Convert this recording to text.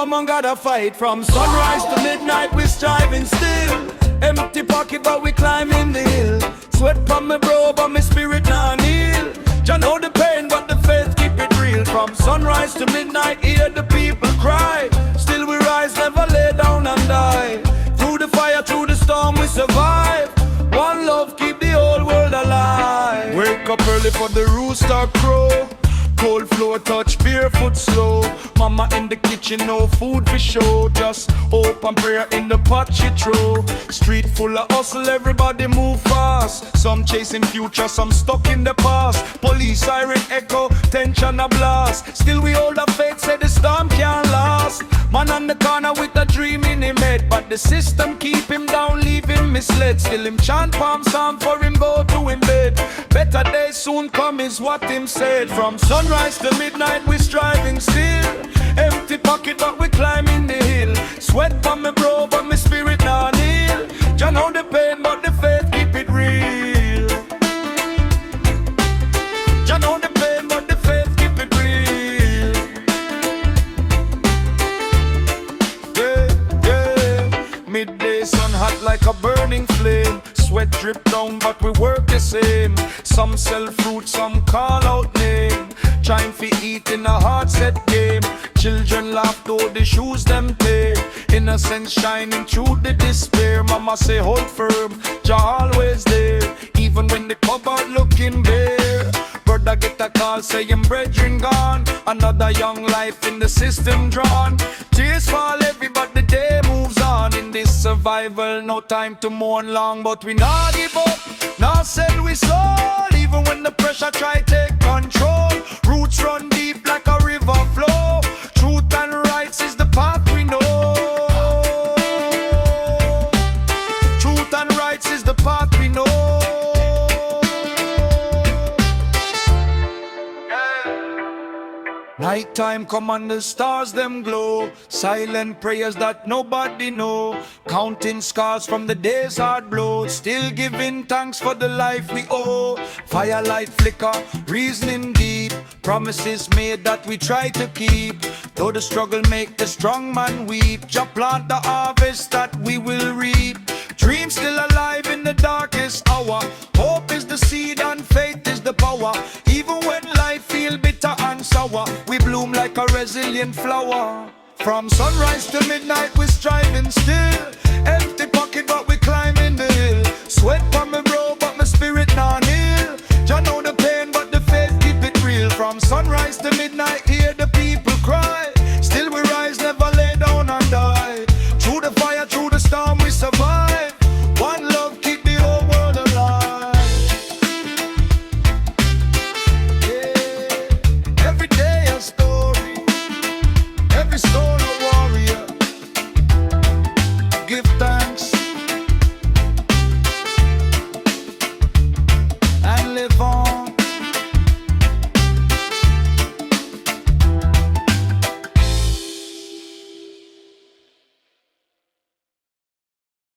man gotta fight. From sunrise to midnight we striving still. Empty pocket but we climbing the hill. Sweat from me bro but me spirit nah kneel. Jah know the pain but the faith keep it real. From sunrise to midnight hear the people cry. Still we rise, never lay down and die. Through the fire, through the storm we survive. One love keep the whole world alive. Wake up early for the rooster crow. Cold floor touch, barefoot slow. Mama in the kitchen, no food for show. Just hope and prayer in the pot she throw. Street full of hustle, everybody move fast. Some chasing future, some stuck in the past. Police siren echo, tension a blast. Still we hold our faith, say the storm can't last. Man on the corner with a dream in him head, but the system keep him down, leave him misled. Still him chant palm song for him go to him bed. Better days soon come is what him said. From sunrise to midnight we striving still. Empty pocket but we climbing the hill. Sweat from me bro but me spirit nah kneel. Jah know the pain but the faith keep it real. Jah know the pain but the faith keep it real. Yeah, yeah. Midday sun hot like a burning flame. Sweat drip down but we work the same. Some sell fruit, some call out name. Trying fi eat in a hard set game. Children laugh though the shoes them tear. Innocence shining through the despair. Mama say hold firm, Jah always there. Even when the cupboard looking bare. Brother get a call saying brethren gone. Another young life in the system drawn. Tears fall heavy but the day moves on. In this survival no time to mourn long. But we not give up, not sell we soul. Even when the pressure try take control. Roots run deep like a river flow. Truth and rights is the path we know. Truth and rights is the path we know. Nighttime come and the stars them glow. Silent prayers that nobody know. Counting scars from the days hard blow. Still giving thanks for the life we owe. Firelight flicker, reasoning deep. Promises made that we try to keep. Though the struggle make the strong man weep. Jah plant the harvest that we will reap. Dreams still alive in the darkest hour. Hope is the seed and faith is the power. Even when life feel bitter and sour, we bloom like a resilient flower. From sunrise to midnight we striving still. Empty pocket but we